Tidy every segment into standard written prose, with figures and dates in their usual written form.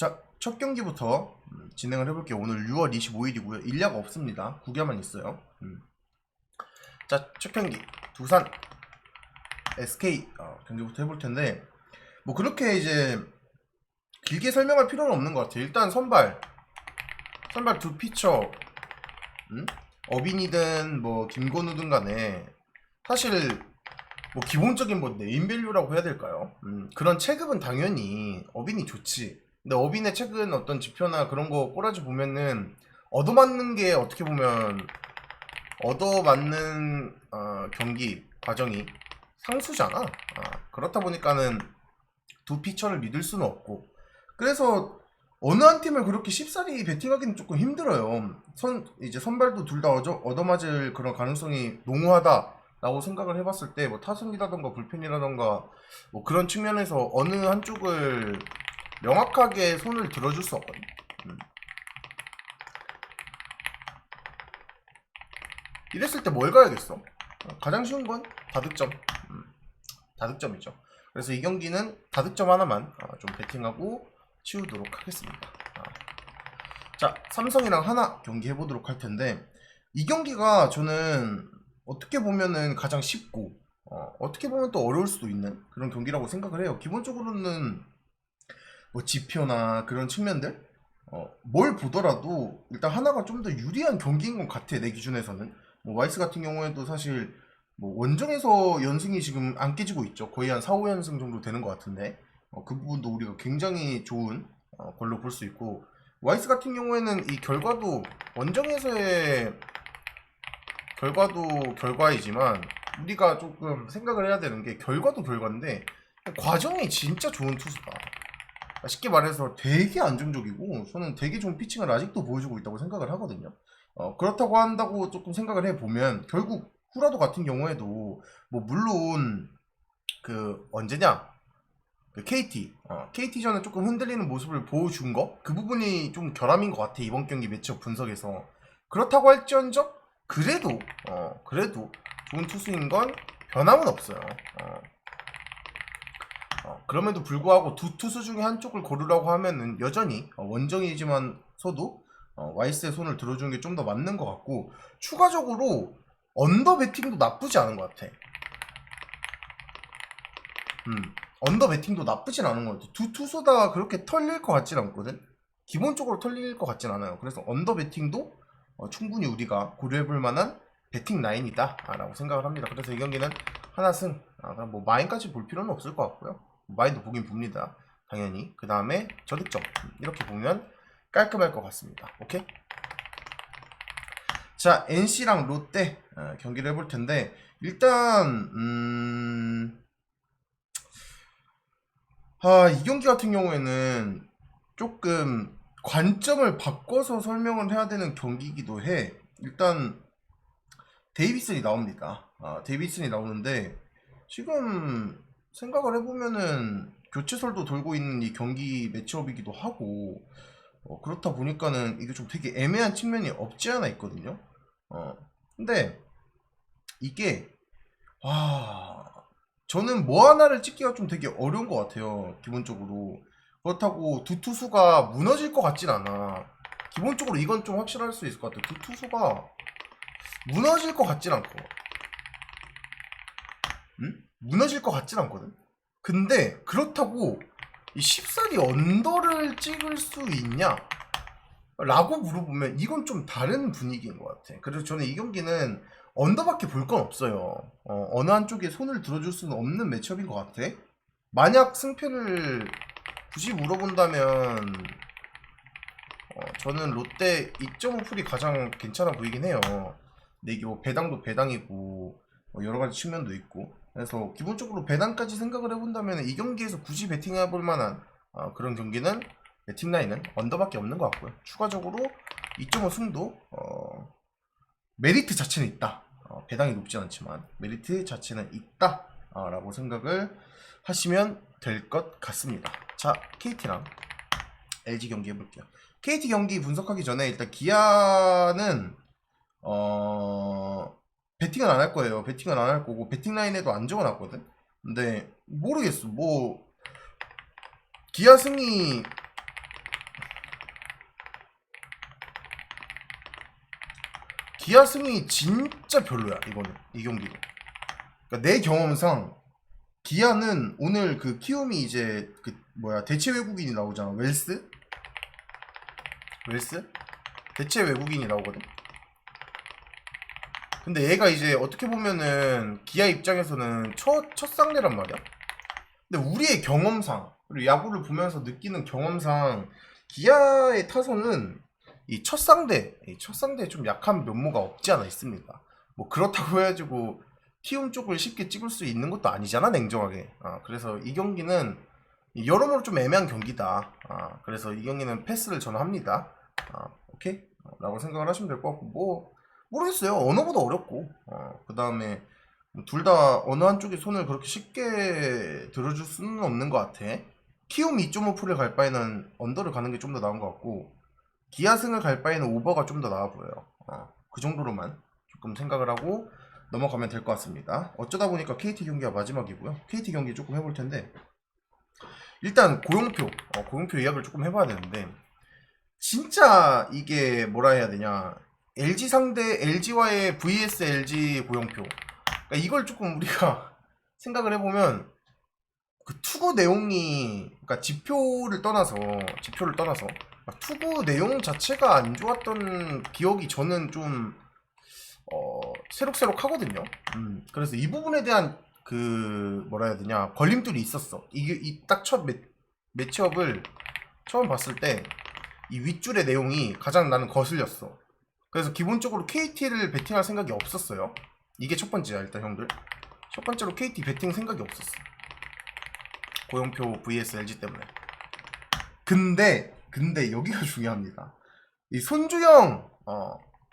자, 첫 경기부터 진행을 해볼게요. 오늘 6월 25일이고요. 일야가 없습니다. 9개만 있어요. 자, 첫 경기 두산 SK 경기부터 해볼 텐데 뭐 그렇게 이제 길게 설명할 필요는 없는 것 같아요. 일단 선발 두 피처 어빈이든 뭐 김건우든 간에 사실 뭐 기본적인 뭐 네임밸류라고 해야 될까요? 그런 체급은 당연히 어빈이 좋지. 근데 어빈의 최근 어떤 지표나 그런 거 꼬라지 보면은 얻어맞는 게 어떻게 보면 얻어맞는 경기 과정이 상수잖아. 그렇다 보니까는 두 피처를 믿을 수는 없고 그래서 어느 한 팀을 그렇게 쉽사리 베팅하기는 조금 힘들어요. 이제 선발도 둘 다 얻어맞을 그런 가능성이 농후하다라고 생각을 해봤을 때 뭐 타선이라던가 불펜이라던가 뭐 그런 측면에서 어느 한쪽을 명확하게 손을 들어줄 수 없거든. 이랬을 때 뭘 가야겠어? 가장 쉬운 건 다득점. 다득점이죠. 그래서 이 경기는 다득점 하나만 좀 베팅하고 치우도록 하겠습니다. 자, 삼성이랑 하나 경기 해보도록 할 텐데 이 경기가 저는 어떻게 보면은 가장 쉽고 어떻게 보면 또 어려울 수도 있는 그런 경기라고 생각을 해요. 기본적으로는 뭐 지표나 그런 측면들 뭘 보더라도 일단 하나가 좀 더 유리한 경기인 것 같아. 내 기준에서는 뭐 와이스 같은 경우에도 사실 뭐 원정에서 연승이 지금 안 깨지고 있죠. 거의 한 4, 5연승 정도 되는 것 같은데 그 부분도 우리가 굉장히 좋은 걸로 볼 수 있고 와이스 같은 경우에는 이 결과도 원정에서의 결과도 결과이지만 우리가 조금 생각을 해야 되는 게 결과도 결과인데 과정이 진짜 좋은 투수다. 쉽게 말해서 되게 안정적이고 저는 되게 좋은 피칭을 아직도 보여주고 있다고 생각을 하거든요. 그렇다고 한다고 조금 생각을 해보면 결국 후라도 같은 경우에도 뭐 물론 그 언제냐 그 KT전에 조금 흔들리는 모습을 보여준 거 그 부분이 좀 결함인 것 같아. 이번 경기 매치업 분석에서 그렇다고 할지언정 그래도 좋은 투수인 건 변함은 없어요. 그럼에도 불구하고 두 투수 중에 한쪽을 고르라고 하면은 여전히 원정이지만서도 와이스의 손을 들어주는 게 좀 더 맞는 것 같고 추가적으로 언더 배팅도 나쁘지 않은 것 같아. 언더 배팅도 나쁘진 않은 것 같아. 두 투수 다 그렇게 털릴 것 같진 않거든. 기본적으로 털릴 것 같진 않아요. 그래서 언더 배팅도 충분히 우리가 고려해볼 만한 배팅 라인이다 라고 생각을 합니다. 그래서 이 경기는 하나 승. 뭐 마인까지 볼 필요는 없을 것 같고요. 마인도 보긴 봅니다. 당연히. 그 다음에 저득점. 이렇게 보면 깔끔할 것 같습니다. 오케이? 자, NC랑 롯데 경기를 해볼 텐데 일단 이 경기 같은 경우에는 조금 관점을 바꿔서 설명을 해야 되는 경기이기도 해. 일단 데이비슨이 나옵니다. 데이비슨이 나오는데 지금 생각을 해보면은 교체설도 돌고 있는 이 경기 매치업이기도 하고 그렇다 보니까는 이게 좀 되게 애매한 측면이 없지 않아 있거든요. 근데 이게 저는 뭐 하나를 찍기가 좀 되게 어려운 것 같아요. 기본적으로 그렇다고 두 투수가 무너질 것 같진 않아. 기본적으로 이건 좀 확실할 수 있을 것 같아요. 두 투수가 무너질 것 같진 않고 무너질 것 같진 않거든. 근데 그렇다고 이 쉽사리 언더를 찍을 수 있냐? 라고 물어보면 이건 좀 다른 분위기인 것 같아. 그래서 저는 이 경기는 언더밖에 볼 건 없어요. 어느 한쪽에 손을 들어줄 수는 없는 매치업인 것 같아. 만약 승패를 굳이 물어본다면 저는 롯데 2.5 풀이 가장 괜찮아 보이긴 해요. 근데 이게 뭐 배당도 배당이고 여러 가지 측면도 있고 그래서 기본적으로 배당까지 생각을 해본다면 이 경기에서 굳이 베팅해볼 만한 그런 경기는 배팅 라인은 언더밖에 없는 것 같고요. 추가적으로 2.5 승도 메리트 자체는 있다. 배당이 높진 않지만 메리트 자체는 있다 라고 생각을 하시면 될 것 같습니다. 자, KT랑 LG 경기 해볼게요. KT 경기 분석하기 전에 일단 기아는 배팅은 안 할 거예요. 배팅은 안 할 거고 배팅 라인에도 안 적어놨거든. 근데 모르겠어. 뭐 기아 승이 기아 승이 진짜 별로야 이거는 이 경기도. 그러니까 내 경험상 기아는 오늘 그 키움이 이제 그 뭐야 대체 외국인이 나오잖아. 웰스 대체 외국인이 나오거든. 근데 얘가 이제 어떻게 보면은 기아 입장에서는 첫 상대란 말이야. 근데 우리의 경험상 그리고 야구를 보면서 느끼는 경험상 기아의 타선은 이 첫 상대에 좀 약한 면모가 없지 않아 있습니다. 뭐 그렇다고 해가지고 키움 쪽을 쉽게 찍을 수 있는 것도 아니잖아 냉정하게. 그래서 이 경기는 여러모로 좀 애매한 경기다. 그래서 이 경기는 패스를 저는 합니다. 오케이? 라고 생각을 하시면 될 것 같고 뭐 모르겠어요. 언어보다 어렵고 그 다음에 둘 다 어느 한쪽이 손을 그렇게 쉽게 들어줄 수는 없는 것 같아. 키움 2.5%를 갈 바에는 언더를 가는 게 좀 더 나은 것 같고 기아승을 갈 바에는 오버가 좀 더 나아 보여요. 그 정도로만 조금 생각을 하고 넘어가면 될 것 같습니다. 어쩌다 보니까 KT 경기가 마지막이고요. KT 경기 조금 해볼 텐데 일단 고용표 이야기를 조금 해봐야 되는데 진짜 이게 뭐라 해야 되냐 LG 상대 LG와의 vs LG 고용표. 그러니까 이걸 조금 우리가 생각을 해보면 그 투구 내용이 그러니까 지표를 떠나서 투구 내용 자체가 안 좋았던 기억이 저는 좀 새록새록 하거든요. 그래서 이 부분에 대한 그 뭐라 해야 되냐 걸림돌이 있었어. 이게 이 딱 첫 매치업을 처음 봤을 때 이 윗줄의 내용이 가장 나는 거슬렸어. 그래서 기본적으로 KT를 베팅할 생각이 없었어요. 이게 첫 번째야. 일단 형들 첫 번째로 KT 베팅 생각이 없었어. 고용표 vs LG 때문에. 근데 여기가 중요합니다. 이 손주영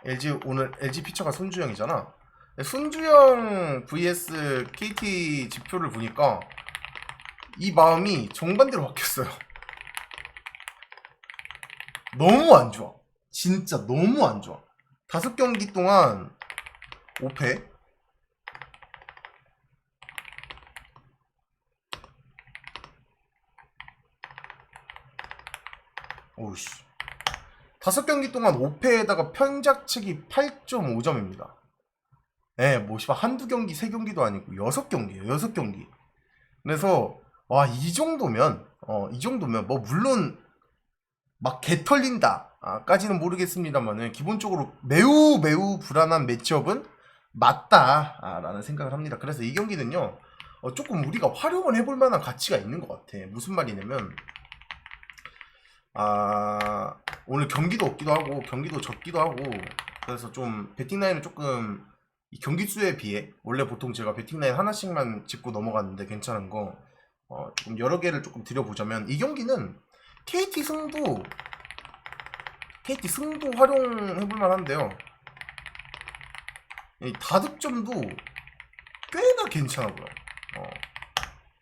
LG 오늘 LG 피처가 손주영이잖아. 손주영 vs KT 지표를 보니까 이 마음이 정반대로 바뀌었어요. 너무 안 좋아. 진짜 너무 안 좋아. 5경기 동안 5패. 오우씨. 5경기 동안 5패에다가 평작책이 8.5점입니다. 예, 뭐, 한두 경기, 3경기도 아니고 6경기예요, 6경기. 그래서, 와, 이 정도면, 뭐, 물론, 막 개 털린다 까지는 모르겠습니다만은 기본적으로 매우 불안한 매치업은 맞다 라는 생각을 합니다. 그래서 이 경기는요 조금 우리가 활용을 해볼 만한 가치가 있는 것 같아. 무슨 말이냐면 오늘 경기도 없기도 하고 경기도 적기도 하고 그래서 좀 배팅라인을 조금 이 경기 수에 비해 원래 보통 제가 배팅라인 하나씩만 짚고 넘어갔는데 괜찮은 거 조금 여러 개를 조금 드려보자면 이 경기는 KT 승도 활용해볼 만한데요. 이 다득점도 꽤나 괜찮아고요.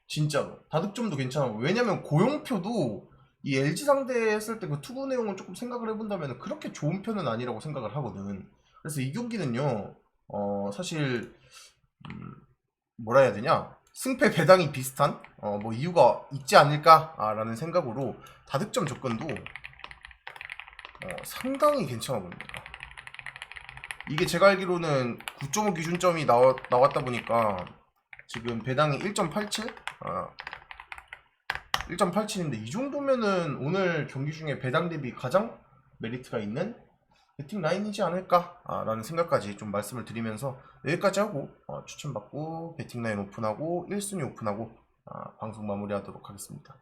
진짜로 다득점도 괜찮아고. 왜냐면 고용표도 이 LG 상대 했을 때 그 투구 내용을 조금 생각을 해본다면 그렇게 좋은 편은 아니라고 생각을 하거든. 그래서 이 경기는요 사실 뭐라 해야 되냐 승패 배당이 비슷한 뭐 이유가 있지 않을까라는 생각으로 다득점 접근도 상당히 괜찮아 보입니다. 이게 제가 알기로는 9.5 기준점이 나왔다 보니까 지금 배당이 1.87? 1.87인데 이 정도면은 오늘 경기 중에 배당 대비 가장 메리트가 있는 배팅 라인이지 않을까 라는 생각까지 좀 말씀을 드리면서 여기까지 하고 추천받고 배팅 라인 오픈하고 1순위 오픈하고 방송 마무리하도록 하겠습니다.